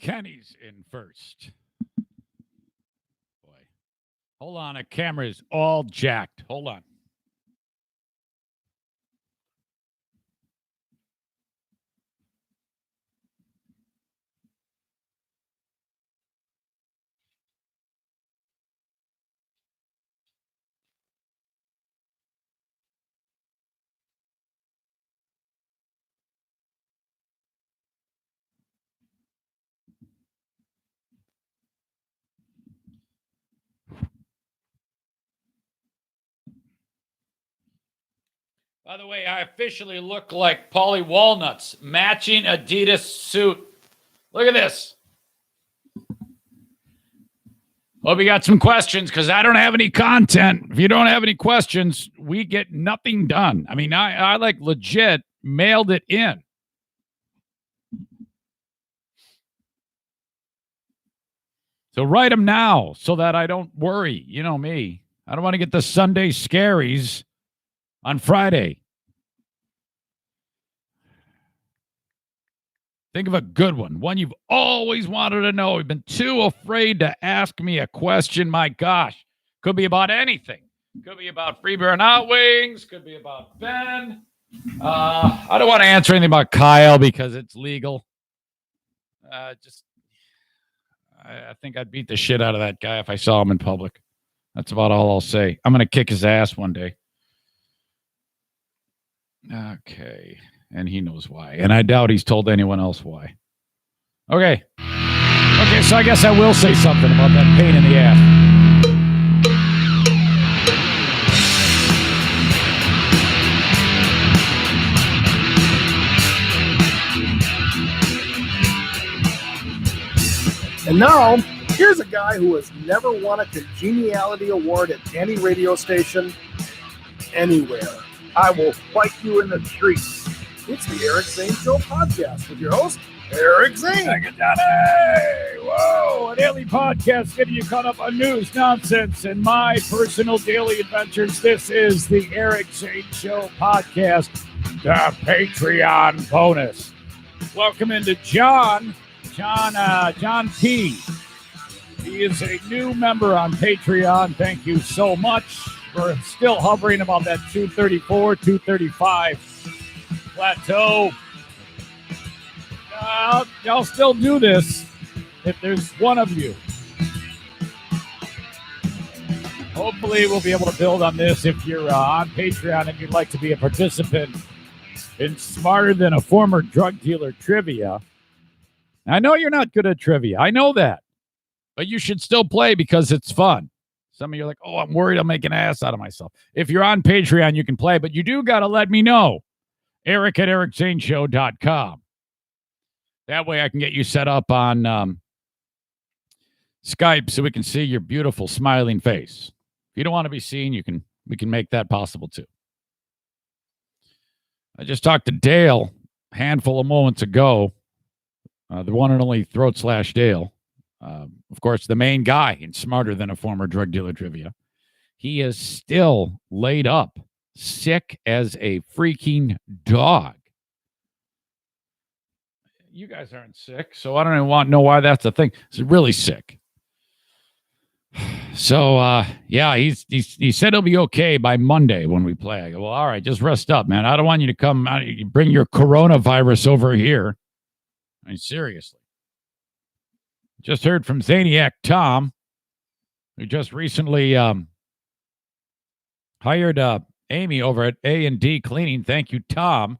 Kenny's in first. Boy. Hold on. The camera is all jacked. Hold on. By the way, I officially look like Paulie Walnuts, matching Adidas suit. Look at this. Hope you got some questions because I don't have any content. If you don't have any questions, we get nothing done. I mean, I like legit mailed it in. So write them now so that I don't worry. You know me. I don't want to get the Sunday scaries on Friday. Think of a good one you've always wanted to know. You've been too afraid to ask me a question. My gosh. Could be about anything. Could be about Free Beer and Hot Wings. Could be about Ben. I don't want to answer anything about Kyle because it's legal. I think I'd beat the shit out of that guy if I saw him in public. That's about all I'll say. I'm going to kick his ass one day. Okay. And he knows why. And I doubt he's told anyone else why. Okay. Okay, so I guess I will say something about that pain in the ass. And now, here's a guy who has never won a congeniality award at any radio station anywhere. I will fight you in the streets. It's the Eric Zane Show podcast with your host, Eric Zane. Whoa, a daily podcast getting you caught up on news, nonsense, and my personal daily adventures. This is the Eric Zane Show podcast, the Patreon bonus. Welcome into John P. He is a new member on Patreon. Thank you so much. We're still hovering about that 234, 235 plateau. Y'all still do this if there's one of you. Hopefully we'll be able to build on this if you're on Patreon and you'd like to be a participant in Smarter Than a Former Drug Dealer trivia. I know you're not good at trivia. I know that. But you should still play because it's fun. Some of you are like, oh, I'm worried I'll make an ass out of myself. If you're on Patreon, you can play, but you do got to let me know. Eric at ericzaneshow.com. That way I can get you set up on Skype so we can see your beautiful smiling face. If you don't want to be seen, we can make that possible too. I just talked to Dale a handful of moments ago. The one and only Throat Slash Dale. Of course, the main guy in Smarter Than a Former Drug Dealer trivia. He is still laid up, sick as a freaking dog. You guys aren't sick, so I don't even want to know why that's a thing. He's really sick. So, yeah, he said he'll be okay by Monday when we play. I go, well, all right, just rest up, man. I don't want you to come bring your coronavirus over here. I mean, seriously. Just heard from Zaniac Tom, who just recently hired Amy over at A&D Cleaning. Thank you, Tom.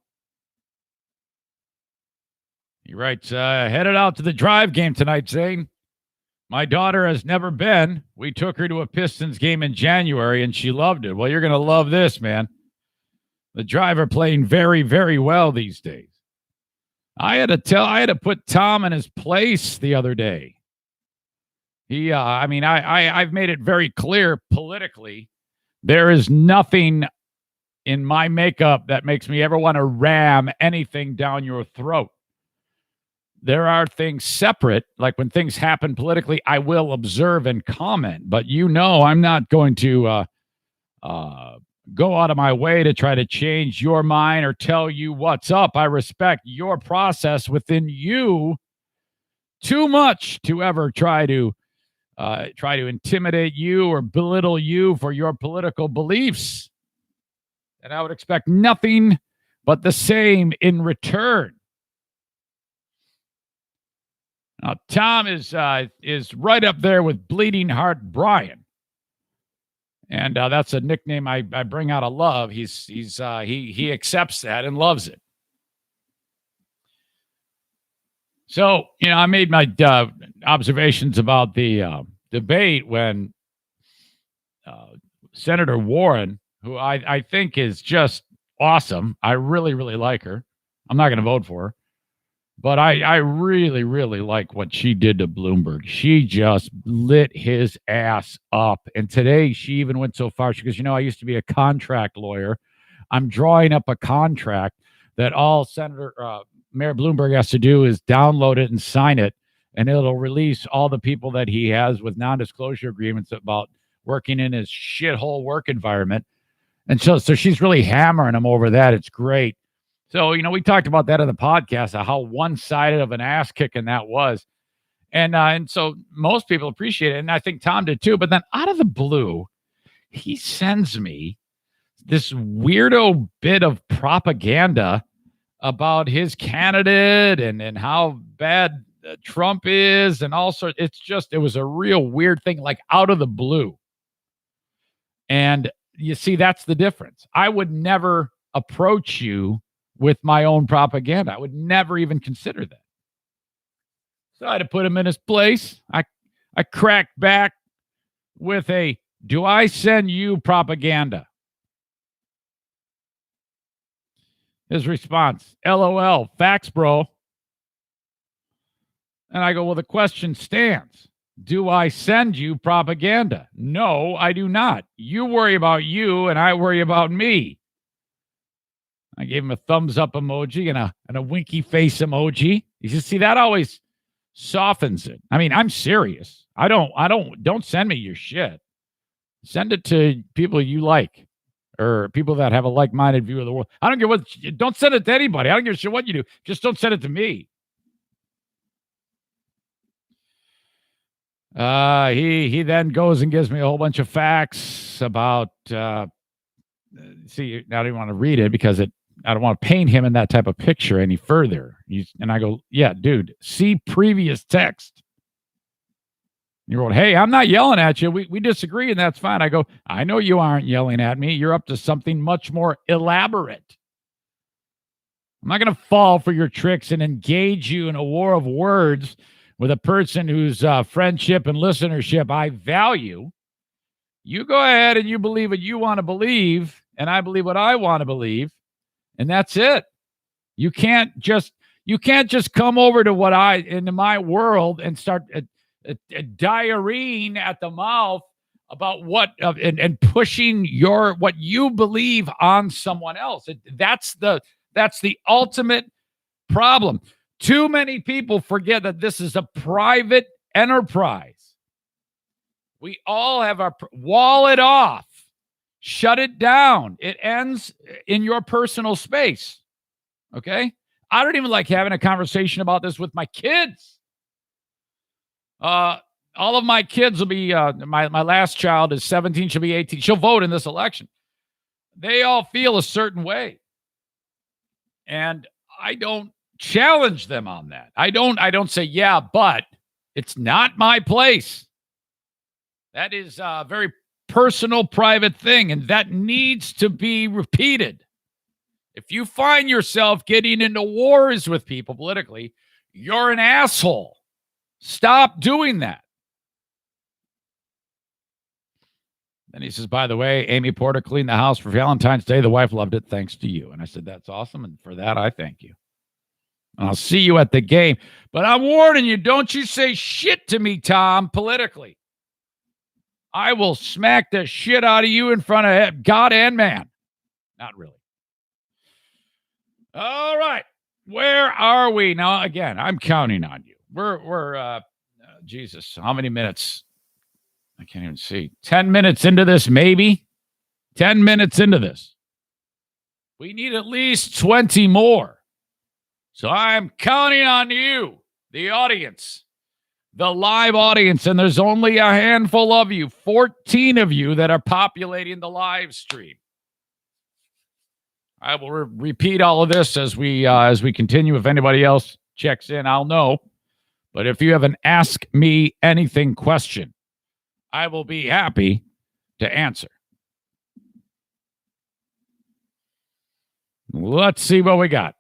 He writes, headed out to the Drive game tonight, Zane. My daughter has never been. We took her to a Pistons game in January, and she loved it. Well, you're going to love this, man. The Drive are playing very, very well these days. I had to put Tom in his place the other day. I've made it very clear politically. There is nothing in my makeup that makes me ever want to ram anything down your throat. There are things separate, like when things happen politically, I will observe and comment. But I'm not going to go out of my way to try to change your mind or tell you what's up. I respect your process within you too much to ever try to intimidate you or belittle you for your political beliefs. And I would expect nothing but the same in return. Now, Tom is right up there with Bleeding Heart Brian, and that's a nickname I bring out of love. He accepts that and loves it. So, I made my observations about the debate when Senator Warren, who I think is just awesome. I really, really like her. I'm not going to vote for her. But I really, really like what she did to Bloomberg. She just lit his ass up. And today she even went so far. She goes, I used to be a contract lawyer. I'm drawing up a contract that all Mayor Bloomberg has to do is download it and sign it. And it'll release all the people that he has with non-disclosure agreements about working in his shithole work environment. And so she's really hammering him over that. It's great. So, we talked about that in the podcast, how one-sided of an ass kicking that was. And so most people appreciate it. And I think Tom did too. But then out of the blue, he sends me this weirdo bit of propaganda about his candidate and how bad Trump is and all sorts. It was a real weird thing, like out of the blue. And you see, that's the difference. I would never approach you with my own propaganda. I would never even consider that. So I had to put him in his place. I cracked back with a, do I send you propaganda? His response, LOL, facts, bro. And I go, well, the question stands. Do I send you propaganda? No, I do not. You worry about you and I worry about me. I gave him a thumbs up emoji and a winky face emoji. You just see that always softens it. I mean, I'm serious. Don't send me your shit. Send it to people you like or people that have a like-minded view of the world. I don't care don't send it to anybody. I don't give a shit what you do. Just don't send it to me. He then goes and gives me a whole bunch of facts about, see, I don't want to read it because I don't want to paint him in that type of picture any further. And I go, yeah, dude, see previous text. You wrote, hey, I'm not yelling at you. We disagree, and that's fine. I go, I know you aren't yelling at me. You're up to something much more elaborate. I'm not going to fall for your tricks and engage you in a war of words with a person whose friendship and listenership I value. You go ahead and you believe what you want to believe, and I believe what I want to believe. And that's it. You can't just come over to into my world and start diarrheaing at the mouth about and pushing what you believe on someone else. That's the ultimate problem. Too many people forget that this is a private enterprise. We all have our wall it off. Shut it down. It ends in your personal space. Okay? I don't even like having a conversation about this with my kids. All of my kids will be, my last child is 17, she'll be 18. She'll vote in this election. They all feel a certain way. And I don't challenge them on that. I don't say, yeah, but it's not my place. That is a very personal, private thing, and that needs to be repeated. If you find yourself getting into wars with people politically, you're an asshole. Stop doing that. Then he says, by the way, Amy Porter cleaned the house for Valentine's Day. The wife loved it thanks to you. And I said, that's awesome. And for that, I thank you. And I'll see you at the game. But I'm warning you, don't you say shit to me, Tom, politically. I will smack the shit out of you in front of God and man. Not really. All right. Where are we? Now, again, I'm counting on you. We're Jesus, how many minutes? I can't even see. 10 minutes into this, maybe. 10 minutes into this. We need at least 20 more. So I'm counting on you, the audience, the live audience, and there's only a handful of you, 14 of you that are populating the live stream. I will repeat all of this as we continue. If anybody else checks in, I'll know. But if you have an Ask Me Anything question, I will be happy to answer. Let's see what we got.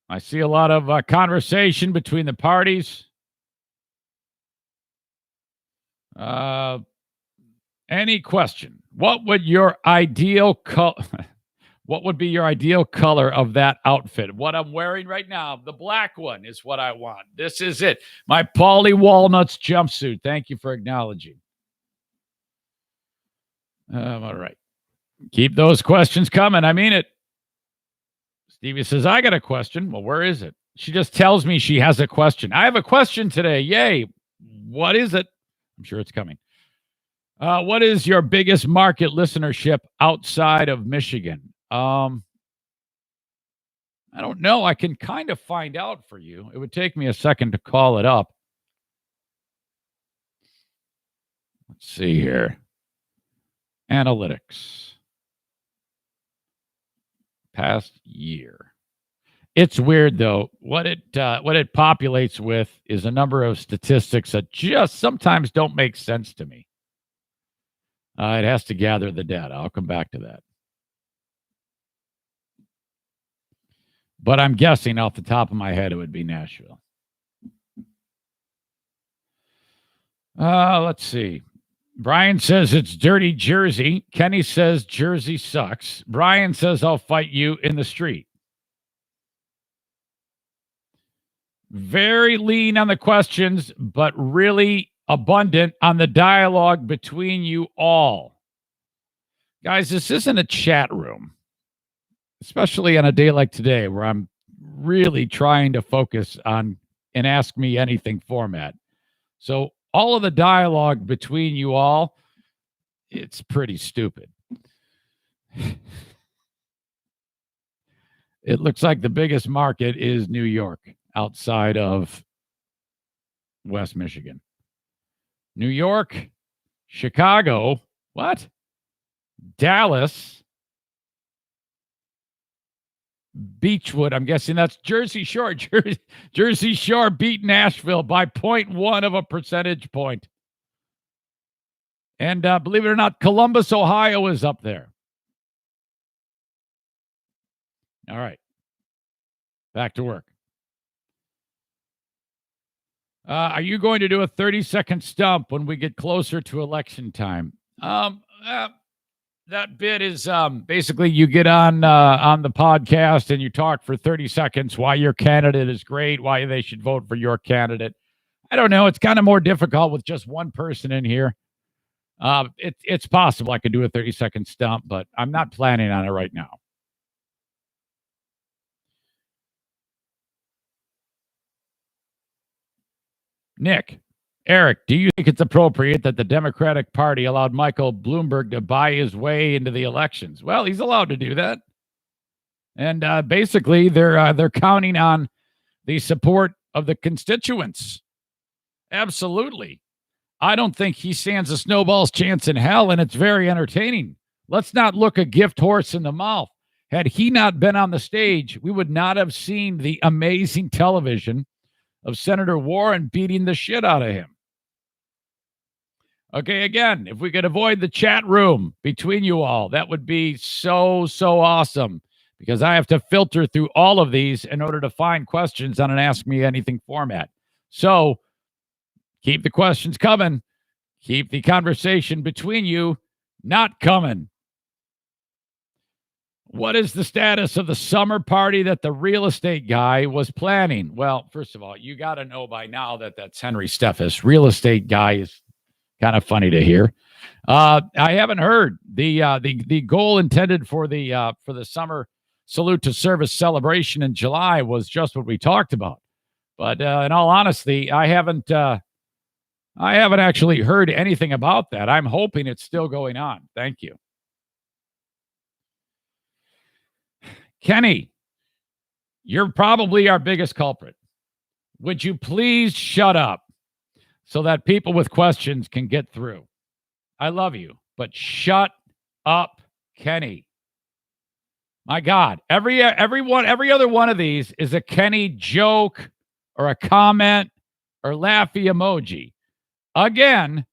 I see a lot of conversation between the parties. Any question? What would your ideal What would be your ideal color of that outfit? What I'm wearing right now, the black one, is what I want. This is it. My Paulie Walnuts jumpsuit. Thank you for acknowledging. All right. Keep those questions coming. I mean it. Stevie says, I got a question. Well, where is it? She just tells me she has a question. I have a question today. Yay. What is it? I'm sure it's coming. What is your biggest market listenership outside of Michigan? I don't know. I can kind of find out for you. It would take me a second to call it up. Let's see here. Analytics. Past year. It's weird though. What it populates with is a number of statistics that just sometimes don't make sense to me. It has to gather the data. I'll come back to that. But I'm guessing off the top of my head it would be Nashville. Let's see. Brian says it's dirty Jersey. Kenny says Jersey sucks. Brian says I'll fight you in the street. Very lean on the questions, but really abundant on the dialogue between you all. Guys, this isn't a chat room, especially on a day like today where I'm really trying to focus on an Ask Me Anything format. So all of the dialogue between you all, it's pretty stupid. It looks like the biggest market is New York outside of West Michigan. New York, Chicago, what? Dallas, Beechwood, I'm guessing that's Jersey Shore. Jersey Shore beat Nashville by 0.1 of a percentage point. And believe it or not, Columbus, Ohio is up there. All right. Back to work. Are you going to do a 30-second stump when we get closer to election time? That bit is basically you get on the podcast and you talk for 30 seconds why your candidate is great, why they should vote for your candidate. I don't know. It's kind of more difficult with just one person in here. It's possible I could do a 30-second stump, but I'm not planning on it right now. Nick, Eric, do you think it's appropriate that the Democratic Party allowed Michael Bloomberg to buy his way into the elections? Well, he's allowed to do that. And basically, they're counting on the support of the constituents. Absolutely. I don't think he stands a snowball's chance in hell, and it's very entertaining. Let's not look a gift horse in the mouth. Had he not been on the stage, we would not have seen the amazing television of Senator Warren beating the shit out of him. Okay, again, if we could avoid the chat room between you all, that would be so awesome, because I have to filter through all of these in order to find questions on an Ask Me Anything format. So keep the questions coming. Keep the conversation between you not coming. What is the status of the summer party that the real estate guy was planning? Well, first of all, you got to know by now that that's Henry Steffes. Real estate guy is kind of funny to hear. I haven't heard the goal intended for the summer salute to service celebration in July was just what we talked about. But in all honesty, I haven't actually heard anything about that. I'm hoping it's still going on. Thank you. Kenny, you're probably our biggest culprit. Would you please shut up? so that people with questions can get through. I love you, but shut up, Kenny. My God, every other one of these is a Kenny joke or a comment or laughy emoji. Again,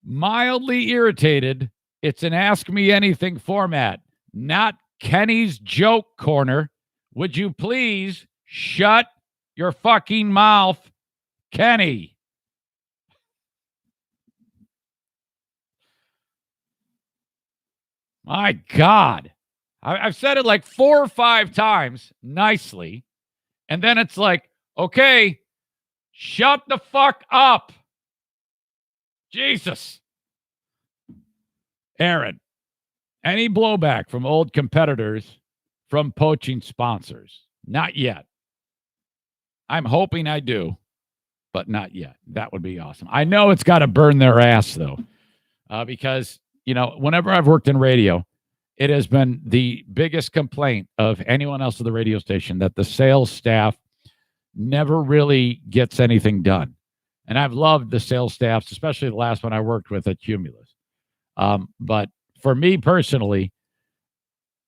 mildly irritated. It's an Ask Me Anything format, not Kenny's joke corner. Would you please shut your fucking mouth, Kenny? My God. I've said it like 4 or 5 times nicely. And then it's like, okay, shut the fuck up. Jesus. Aaron, any blowback from old competitors from poaching sponsors? Not yet. I'm hoping I do, but not yet. That would be awesome. I know it's got to burn their ass, though, because, whenever I've worked in radio, it has been the biggest complaint of anyone else at the radio station that the sales staff never really gets anything done. And I've loved the sales staffs, especially the last one I worked with at Cumulus. But for me personally,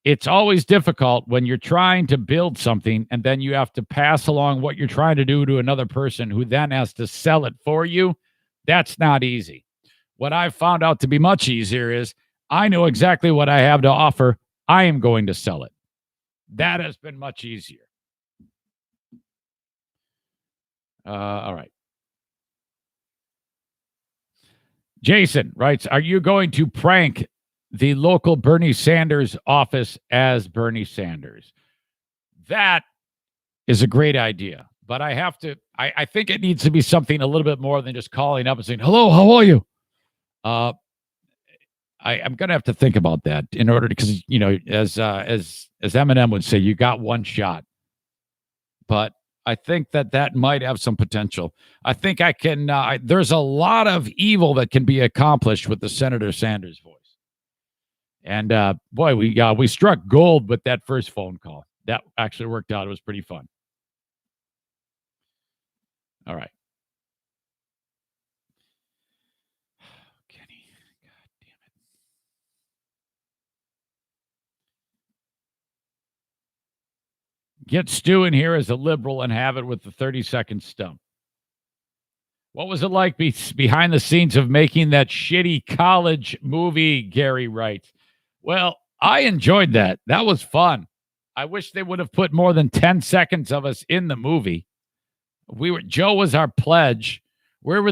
it's always difficult when you're trying to build something and then you have to pass along what you're trying to do to another person who then has to sell it for you. That's not easy. What I've found out to be much easier is I know exactly what I have to offer. I am going to sell it. That has been much easier. All right. Jason writes, are you going to prank the local Bernie Sanders office as Bernie Sanders? That is a great idea, but I think it needs to be something a little bit more than just calling up and saying, hello, how are you? I'm going to have to think about that in order to, because, as Eminem would say, you got one shot. But I think that might have some potential. I think I can. There's a lot of evil that can be accomplished with the Senator Sanders voice. And boy, we struck gold with that first phone call. That actually worked out. It was pretty fun. All right. Kenny, God damn it. Get Stu in here as a liberal and have it with the 30-second stump. What was it like behind the scenes of making that shitty college movie, Gary writes? Well, I enjoyed that. That was fun. I wish they would have put more than 10 seconds of us in the movie. Joe was our pledge. We were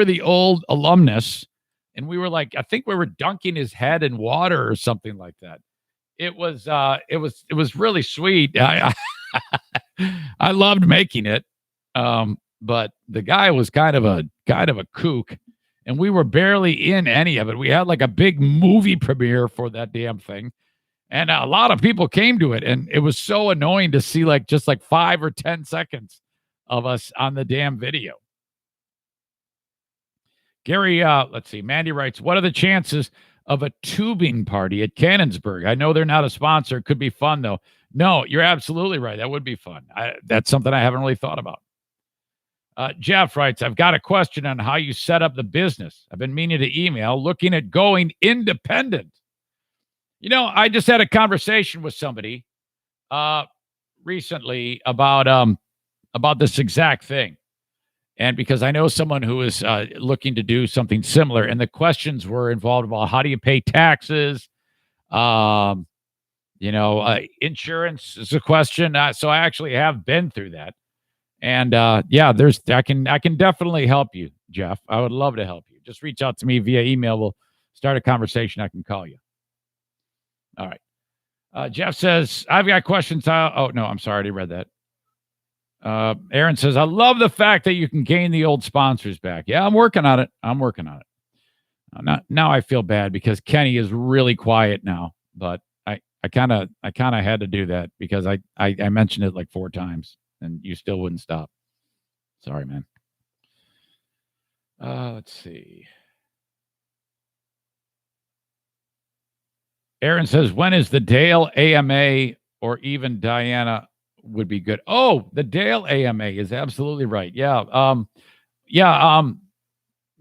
the old alumnus, and we were like, I think we were dunking his head in water or something like that. It was really sweet. I loved making it. But the guy was kind of a kook, and we were barely in any of it. We had like a big movie premiere for that damn thing, and a lot of people came to it, and it was so annoying to see just 5 or 10 seconds of us on the damn video. Gary, let's see. Mandy writes, what are the chances of a tubing party at Cannonsburg? I know they're not a sponsor. It could be fun, though. No, you're absolutely right. That would be fun. That's something I haven't really thought about. Jeff writes, I've got a question on how you set up the business. I've been meaning to email, looking at going independent. I just had a conversation with somebody recently about this exact thing. And because I know someone who is looking to do something similar, and the questions were involved about how do you pay taxes? Insurance is a question. So I actually have been through that. And I can definitely help you, Jeff. I would love to help you. Just reach out to me via email. We'll start a conversation. I can call you. All right. Jeff says, I've got questions. Oh, no, I'm sorry. I already read that. Aaron says, I love the fact that you can gain the old sponsors back. Yeah, I'm working on it. Now I feel bad because Kenny is really quiet now, but I kind of had to do that because I mentioned it like 4 times and you still wouldn't stop. Sorry, man. Let's see. Aaron says, when is the Dale AMA or even Diana would be good? Oh, the Dale AMA is absolutely right. Yeah. yeah,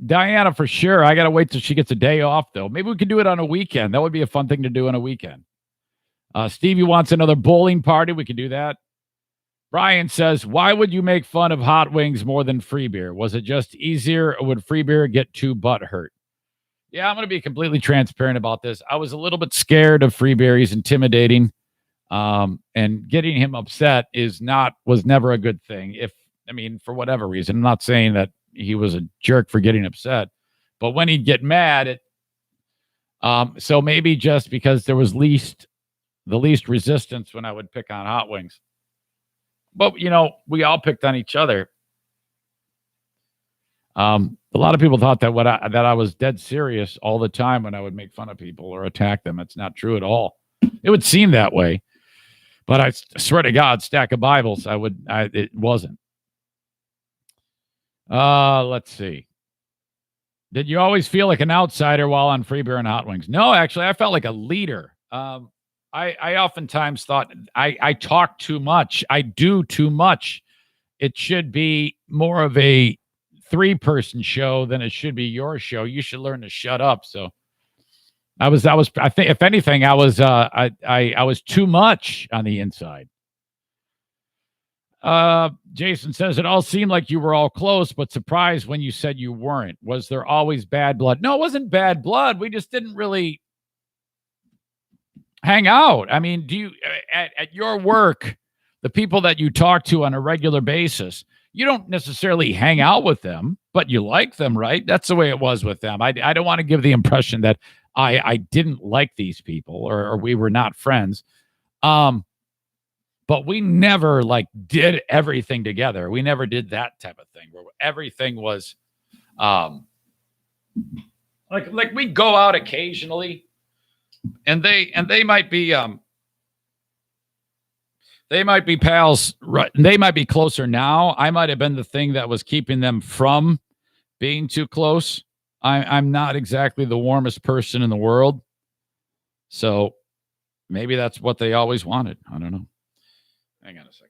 Diana for sure. I gotta wait till she gets a day off though. Maybe we can do it on a weekend. That would be a fun thing to do on a weekend. Stevie wants another bowling party. We can do that. Brian says, why would you make fun of hot wings more than free beer? Was it just easier, or would free beer get too butthurt? Yeah, I'm going to be completely transparent about this. I was a little bit scared of free beer. He's intimidating. And getting him upset was never a good thing. For whatever reason, I'm not saying that he was a jerk for getting upset, but when he'd get mad, so maybe just because there was the least resistance when I would pick on hot wings. But, we all picked on each other. A lot of people thought that that I was dead serious all the time when I would make fun of people or attack them. It's not true at all. It would seem that way, but I swear to God, stack of Bibles, it wasn't. Let's see. Did you always feel like an outsider while on free beer and hot wings? No, actually, I felt like a leader. I oftentimes thought I talk too much. I do too much. It should be more of a 3-person show than it should be your show. You should learn to shut up. So I think if anything, I was too much on the inside. Jason says it all seemed like you were all close, but surprised when you said you weren't. Was there always bad blood? No, it wasn't bad blood. We just didn't really hang out. I mean, do you at your work, the people that you talk to on a regular basis, you don't necessarily hang out with them, but you like them, right? That's the way it was with them. I don't want to give the impression that I didn't like these people or we were not friends. But we never did everything together. We never did that type of thing where everything was like we go out occasionally. And they might be pals, right? They might be closer now. I might have been the thing that was keeping them from being too close. I'm not exactly the warmest person in the world, so maybe that's what they always wanted. I don't know. Hang on a second.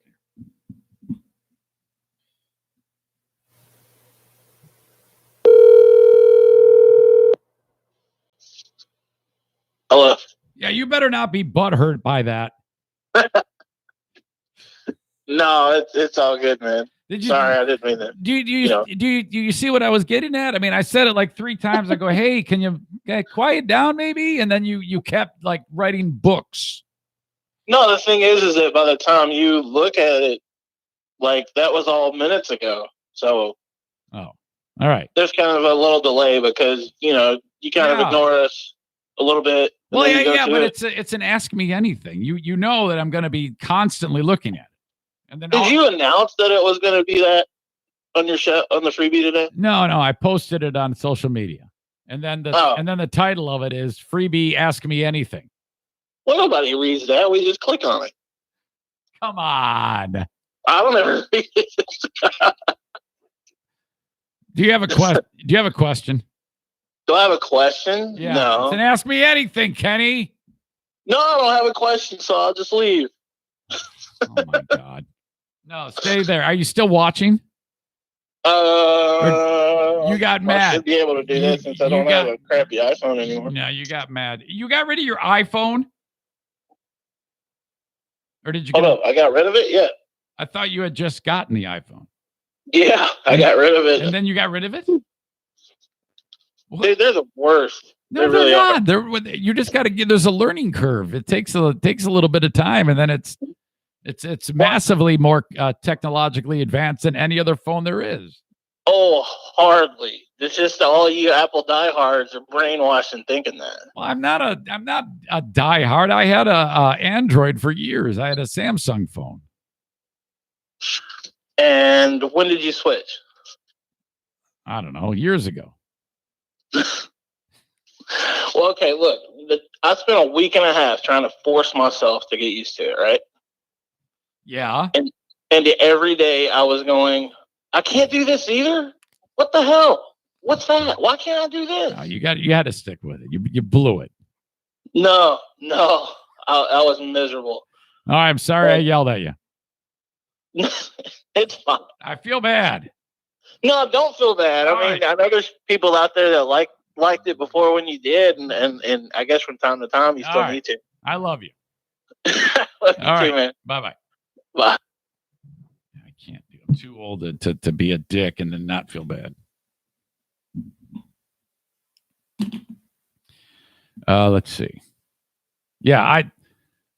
Hello. Yeah, you better not be butthurt by that. No, it's all good, man. Sorry, I didn't mean that. Do you see what I was getting at? I mean, I said it like 3 times. I go, hey, can you quiet down maybe? And then you kept writing books. No, the thing is that by the time you look at it, that was all minutes ago. So, all right. There's kind of a little delay because you kind of ignore us a little bit. Well, but it's an ask me anything. You know that I'm going to be constantly looking at it. And then did you announce that it was going to be that on your show on the freebie today? No, I posted it on social media, and then the title of it is freebie ask me anything. Well, nobody reads that. We just click on it. Come on. I don't ever read it. Do you have a question? Do I have a question? Yeah. No. Then ask me anything, Kenny. No, I don't have a question, so I'll just leave. Oh my God. No, stay there. Are you still watching? You got mad. I should be able to do that since I don't have a crappy iPhone anymore. No, you got mad. You got rid of your iPhone? Or did you I got rid of it? Yeah. I thought you had just gotten the iPhone. Yeah, I got rid of it. And then you got rid of it? Dude, they're the worst. No, they're not. You just got to get. There's a learning curve. It takes a little bit of time, and then it's massively more technologically advanced than any other phone there is. Oh, hardly. It's just all you Apple diehards are brainwashed in thinking that. Well, I'm not a diehard. I had a Android for years. I had a Samsung phone. And when did you switch? I don't know, years ago. Well, okay, look, I spent a week and a half trying to force myself to get used to it, right? Yeah. And every day I was going, I can't do this either. What the hell? What's that? Why can't I do this? No, you had to stick with it. You blew it. No, I was miserable. Oh, I'm sorry I yelled at you. It's fine. I feel bad. No, don't feel bad. All I mean, right. I know there's people out there that liked it before when you did, and I guess from time to time you All still right. need to. I love you. Love you All right. too, man. Bye-bye. Bye. I can't do it. I'm too old to be a dick and then not feel bad. Let's see. Yeah,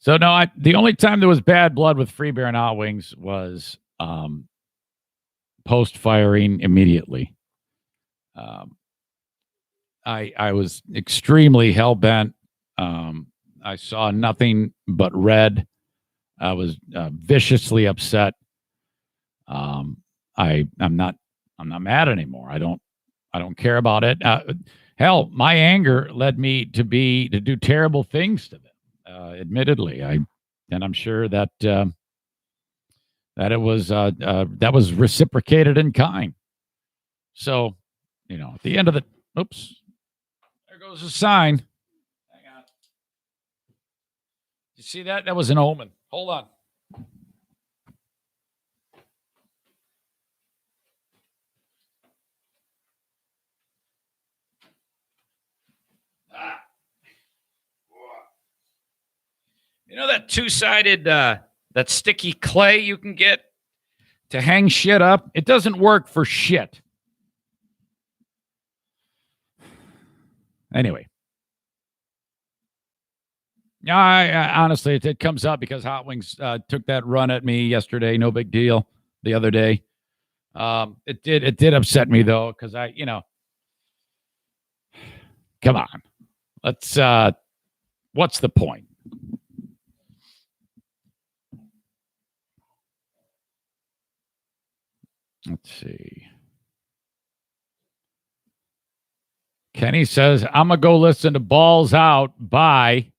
the only time there was bad blood with Free Bear and Hot Wings was post firing immediately. I was extremely hell bent. I saw nothing but red. I was viciously upset. I'm not mad anymore. I don't care about it. Hell, my anger led me to do terrible things to them. Admittedly, I'm sure that it was that was reciprocated in kind. So, at the end of oops, there goes a sign. Hang on. You see that? That was an omen. Hold on. You know that two-sided, that sticky clay you can get to hang shit up? It doesn't work for shit. Anyway. I honestly, it comes up because Hot Wings took that run at me yesterday. No big deal. The other day. It did upset me, though, because come on. Let's, what's the point? Let's see. Kenny says, I'm going to go listen to Balls Out. Bye.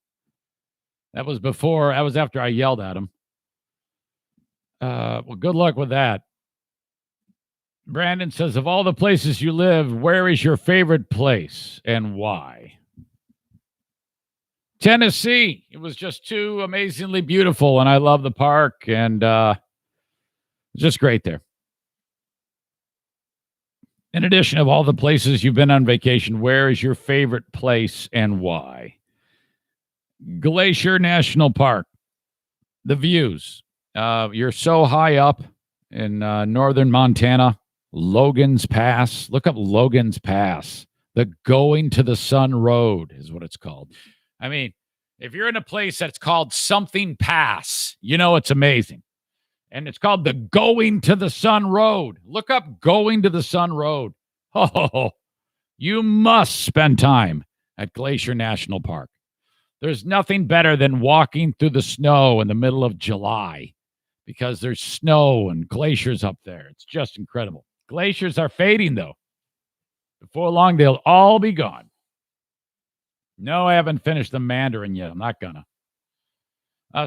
That was after I yelled at him. Well, good luck with that. Brandon says, of all the places you live, where is your favorite place and why? Tennessee. It was just too amazingly beautiful, and I love the park, and just great there. In addition of all the places you've been on vacation, where is your favorite place and why? Glacier National Park. The views. You're so high up in northern Montana. Logan's Pass. Look up Logan's Pass. The Going to the Sun Road is what it's called. I mean, if you're in a place that's called something Pass, it's amazing. And it's called the Going to the Sun Road. Look up Going to the Sun Road. Oh, you must spend time at Glacier National Park. There's nothing better than walking through the snow in the middle of July because there's snow and glaciers up there. It's just incredible. Glaciers are fading, though. Before long, they'll all be gone. No, I haven't finished the Mandarin yet. I'm not gonna.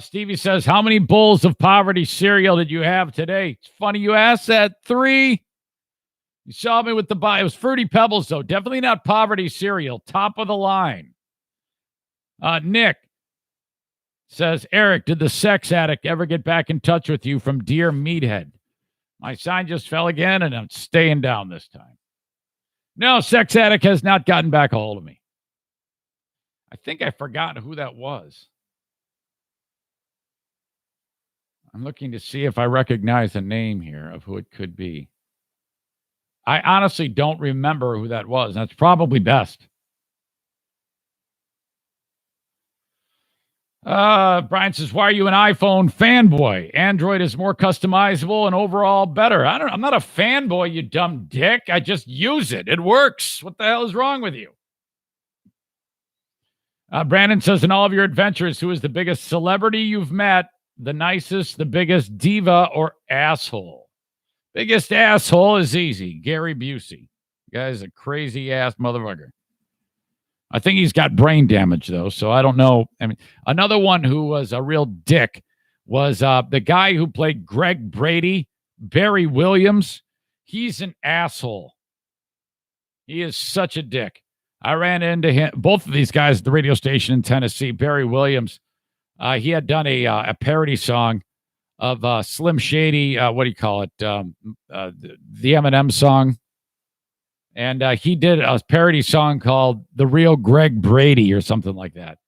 Stevie says, how many bowls of poverty cereal did you have today? It's funny you asked that. 3. You saw me with the buy. It was Fruity Pebbles, though. Definitely not poverty cereal. Top of the line. Nick says, Eric, did the sex addict ever get back in touch with you from Dear Meathead? My sign just fell again, and I'm staying down this time. No, sex addict has not gotten back a hold of me. I think I forgot who that was. I'm looking to see if I recognize a name here of who it could be. I honestly don't remember who that was. That's probably best. Brian says, why are you an iPhone fanboy? Android is more customizable and overall better. I'm not a fanboy, you dumb dick. I just use it. It works. What the hell is wrong with you? Brandon says, in all of your adventures, who is the biggest celebrity you've met? The nicest, the biggest diva, or asshole? Biggest asshole is easy. Gary Busey. Guy's a crazy ass motherfucker. I think he's got brain damage, though, so I don't know. I mean, another one who was a real dick was the guy who played Greg Brady, Barry Williams. He's an asshole. He is such a dick. I ran into him, both of these guys at the radio station in Tennessee. Barry Williams, he had done a parody song Slim Shady. What do you call it? The Eminem song. And he did a parody song called "The Real Greg Brady" or something like that.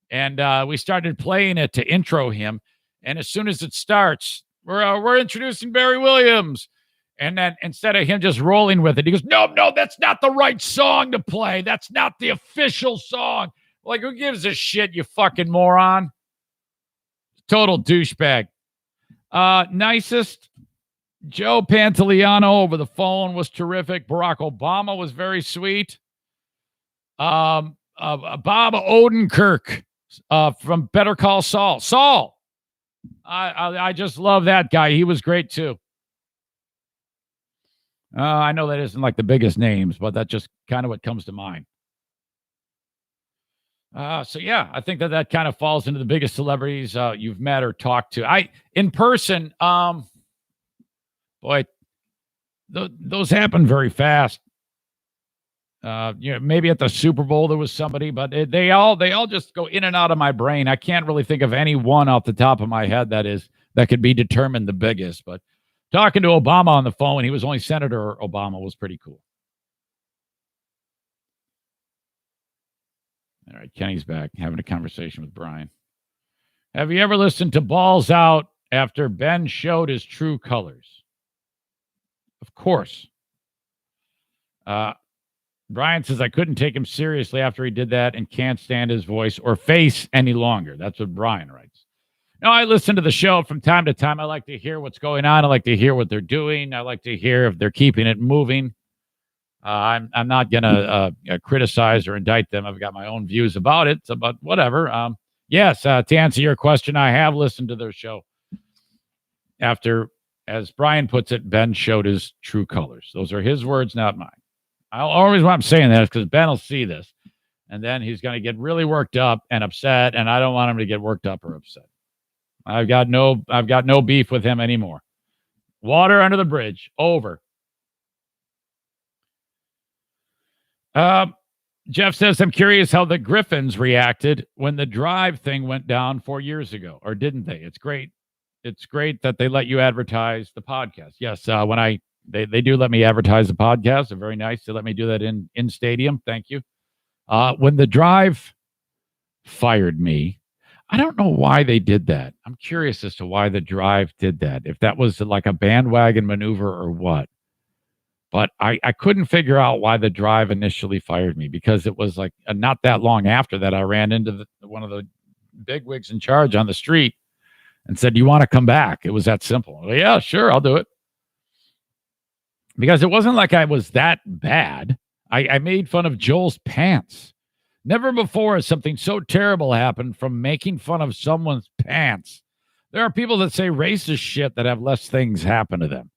And we started playing it to intro him. And as soon as it starts, we're introducing Barry Williams. And then instead of him just rolling with it, he goes, no, that's not the right song to play. That's not the official song. Like, who gives a shit, you fucking moron? Total douchebag. Nicest, Joe Pantoliano over the phone was terrific. Barack Obama was very sweet. Bob Odenkirk from Better Call Saul. Saul. I just love that guy. He was great too. I know that isn't like the biggest names, but that's just kind of what comes to mind. So yeah, I think that kind of falls into the biggest celebrities you've met or talked to. In person, boy, those happen very fast. Maybe at the Super Bowl there was somebody, but they all just go in and out of my brain. I can't really think of any one off the top of my head that could be determined the biggest. But talking to Obama on the phone when he was only Senator Obama was pretty cool. All right, Kenny's back having a conversation with Brian. Have you ever listened to Balls Out after Ben showed his true colors? Of course. Brian says, I couldn't take him seriously after he did that and can't stand his voice or face any longer. That's what Brian writes. Now, I listen to the show from time to time. I like to hear what's going on. I like to hear what they're doing. I like to hear if they're keeping it moving. I'm not going to criticize or indict them. I've got my own views about it, but whatever. Yes, to answer your question, I have listened to their show after, as Brian puts it, Ben showed his true colors. Those are his words, not mine. Always why I'm saying that is because Ben will see this, and then he's going to get really worked up and upset, and I don't want him to get worked up or upset. I've got no beef with him anymore. Water under the bridge. Over. Jeff says, I'm curious how the Griffins reacted when the Drive thing went down 4 years ago, or didn't they? It's great. It's great that they let you advertise the podcast. Yes, when they do let me advertise the podcast. They're very nice. They let me do that in stadium. Thank you. When the Drive fired me, I don't know why they did that. I'm curious as to why the Drive did that. If that was like a bandwagon maneuver or what. But I couldn't figure out why the Drive initially fired me, because it was like not that long after that I ran into one of the bigwigs in charge on the street and said, do you want to come back? It was that simple. Well, yeah, sure, I'll do it. Because it wasn't like I was that bad. I made fun of Joel's pants. Never before has something so terrible happened from making fun of someone's pants. There are people that say racist shit that have less things happen to them.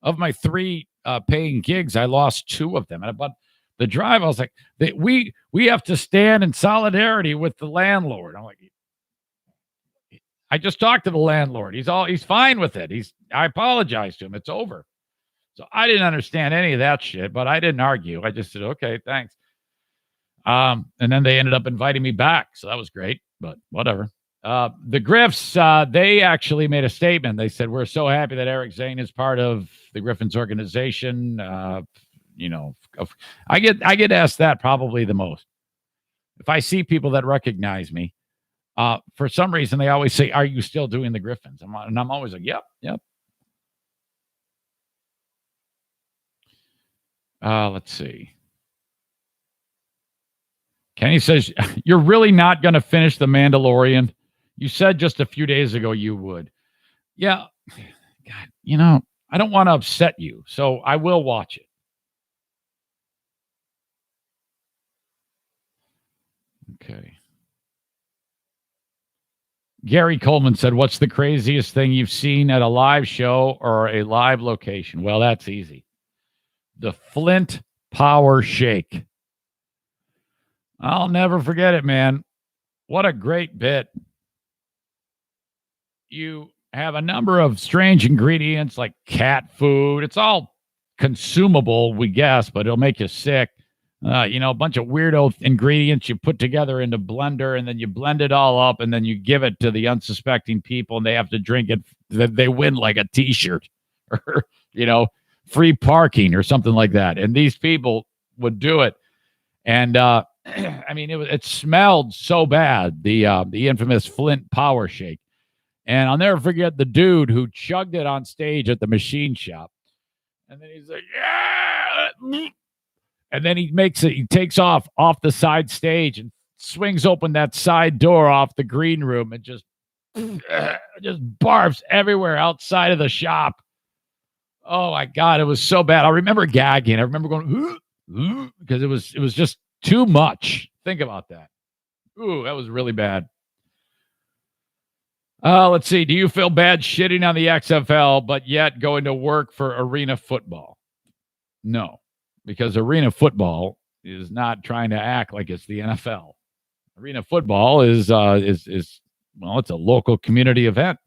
Of my 3 paying gigs, I lost 2 of them. But the Drive, I was like, we have to stand in solidarity with the landlord. I'm like, I just talked to the landlord. He's fine with it. I apologized to him. It's over. So I didn't understand any of that shit, but I didn't argue. I just said, okay, thanks. And then they ended up inviting me back. So that was great, but whatever. The Griffs, they actually made a statement. They said, we're so happy that Eric Zane is part of the Griffins organization. I get asked that probably the most. If I see people that recognize me, for some reason, they always say, are you still doing the Griffins? And I'm always like, yep. Let's see. Kenny says, you're really not going to finish The Mandalorian? You said just a few days ago you would. Yeah. God, I don't want to upset you, so I will watch it. Okay. Gary Coleman said, what's the craziest thing you've seen at a live show or a live location? Well, that's easy. The Flint Power Shake. I'll never forget it, man. What a great bit. You have a number of strange ingredients like cat food. It's all consumable, we guess, but it'll make you sick. A bunch of weirdo ingredients you put together into blender, and then you blend it all up, and then you give it to the unsuspecting people, and they have to drink it. They win like a T-shirt or, free parking or something like that. And these people would do it. And, it smelled so bad, the infamous Flint Power Shake. And I'll never forget the dude who chugged it on stage at the machine shop. And then he's like, yeah. And then he takes off the side stage and swings open that side door off the green room and just barfs everywhere outside of the shop. Oh my God, it was so bad. I remember gagging. I remember going, because it was just too much. Think about that. Ooh, that was really bad. Let's see. Do you feel bad shitting on the XFL, but yet going to work for Arena Football? No. Because Arena Football is not trying to act like it's the NFL. Arena Football is it's a local community event.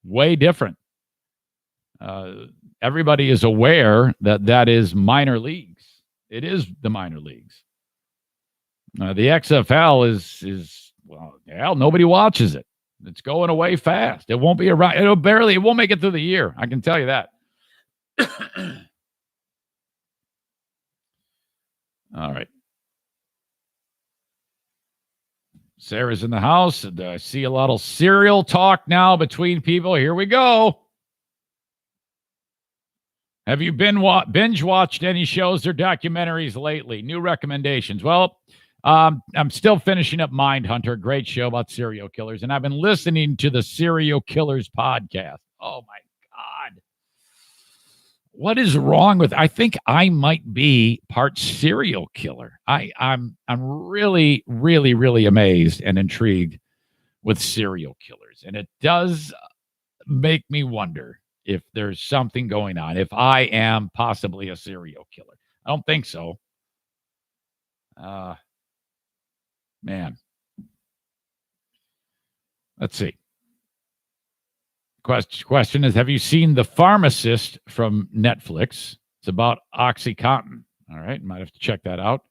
Way different. Everybody is aware that is minor leagues. It is the minor leagues. The XFL is nobody watches it. It's going away fast. It won't be around. It won't make it through the year. I can tell you that. All right. Sarah's in the house. And I see a lot of cereal talk now between people. Here we go. Have you binge watched any shows or documentaries lately? New recommendations. Well, I'm still finishing up Mindhunter, great show about serial killers. And I've been listening to the Serial Killers podcast. Oh, my God. What is wrong with? I think I might be part serial killer. I'm really, really, really amazed and intrigued with serial killers, and it does make me wonder if there's something going on. If I am possibly a serial killer, I don't think so. Man, let's see. Question is, have you seen The Pharmacist from Netflix? It's about OxyContin. All right, might have to check that out.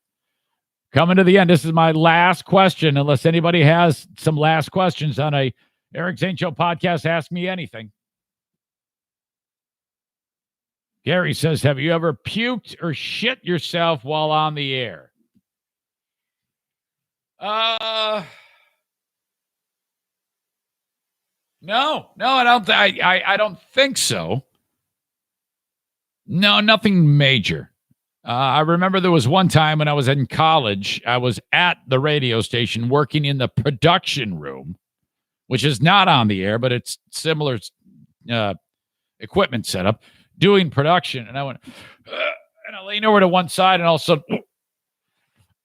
Coming to the end, this is my last question, unless anybody has some last questions on a Eric Zane Show podcast. Ask me anything. Gary says, have you ever puked or shit yourself while on the air? No, I don't. I don't think so. No, nothing major. I remember there was one time when I was in college. I was at the radio station working in the production room, which is not on the air, but it's similar equipment setup, doing production. And I went, and I leaned over to one side, and all of a sudden,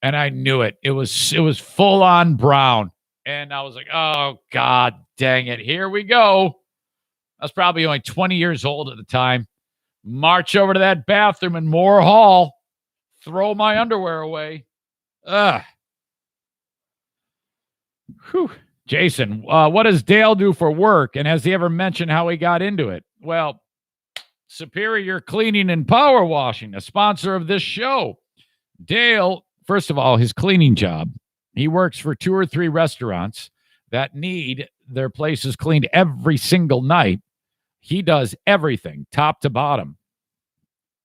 and I knew it. It was full on brown. And I was like, oh, God dang it. Here we go. I was probably only 20 years old at the time. March over to that bathroom in Moore Hall. Throw my underwear away. Ugh. Whew. Jason, what does Dale do for work? And has he ever mentioned how he got into it? Well, Superior Cleaning and Power Washing, a sponsor of this show. Dale, first of all, his cleaning job. He works for 2 or 3 restaurants that need their places cleaned every single night. He does everything, top to bottom.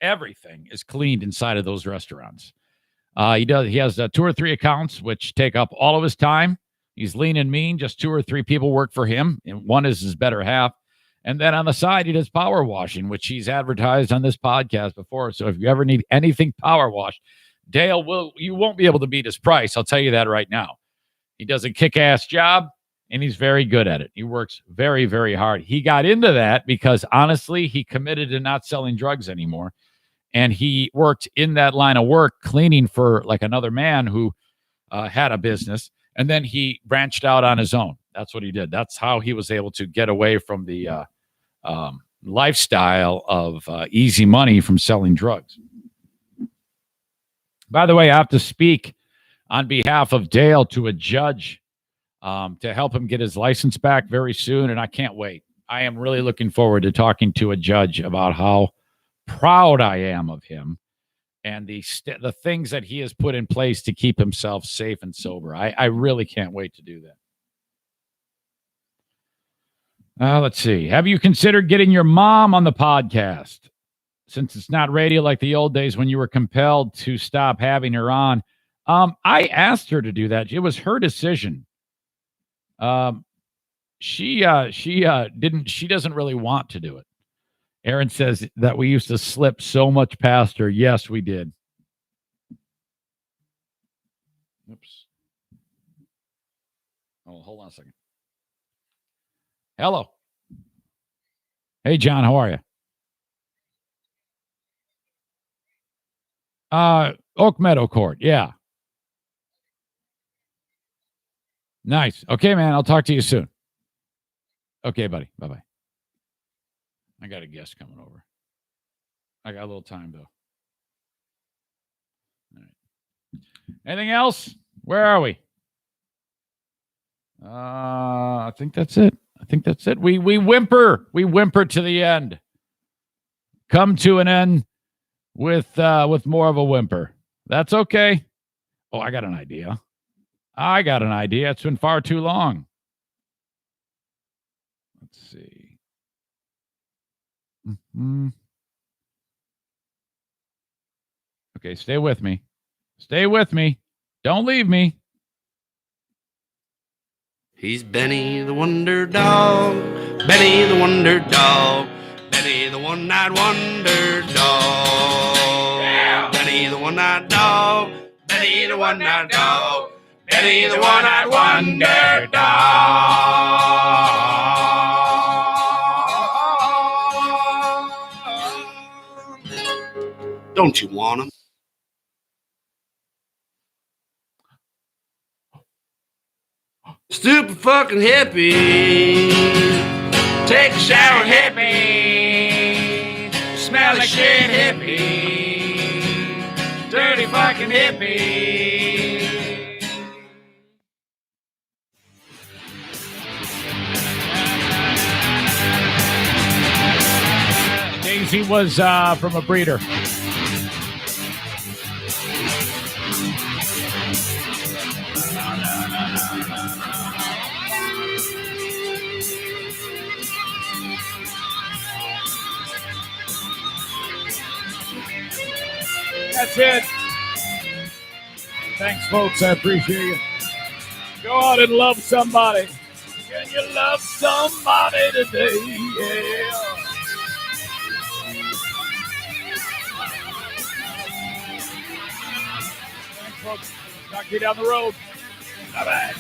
Everything is cleaned inside of those restaurants. He has 2 or 3 accounts, which take up all of his time. He's lean and mean. Just 2 or 3 people work for him, and one is his better half. And then on the side, he does power washing, which he's advertised on this podcast before. So if you ever need anything power washed, Dale you won't be able to beat his price. I'll tell you that right now. He does a kick-ass job, and he's very good at it. He works very, very hard. He got into that because, honestly, he committed to not selling drugs anymore. And he worked in that line of work, cleaning for like another man who had a business. And then he branched out on his own. That's what he did. That's how he was able to get away from the lifestyle of easy money from selling drugs. By the way, I have to speak on behalf of Dale to a judge to help him get his license back very soon, and I can't wait. I am really looking forward to talking to a judge about how proud I am of him and the things that he has put in place to keep himself safe and sober. I really can't wait to do that. Let's see. Have you considered getting your mom on the podcast? Since it's not radio like the old days when you were compelled to stop having her on. I asked her to do that. It was her decision. She doesn't really want to do it. Aaron says that we used to slip so much past her. Yes, we did. Oops. Oh, hold on a second. Hello. Hey, John, how are you? Oak Meadow Court. Yeah. Nice. Okay, man. I'll talk to you soon. Okay, buddy. Bye-bye. I got a guest coming over. I got a little time, though. All right. Anything else? Where are we? I think that's it. We whimper. We whimper to the end. Come to an end with more of a whimper. That's okay. Oh, I got an idea. It's been far too long. Let's see. Mm-hmm. Okay, stay with me. Don't leave me. He's Benny the Wonder Dog. Benny the Wonder Dog. Benny the One-Eyed Wonder Dog. Yeah. Benny the One-Eyed Dog. Benny the One-Eyed Dog. Benny the One-Eyed Wonder Dog. Don't you want him? Stupid fucking hippie. Take a shower, hippie. Smell like shit, hippie. Dirty fucking hippie. Daisy was from a breeder. That's it. Thanks, folks. I appreciate you. Go out and love somebody. Can you love somebody today? Yeah. Thanks, folks. Talk to you down the road. Bye-bye.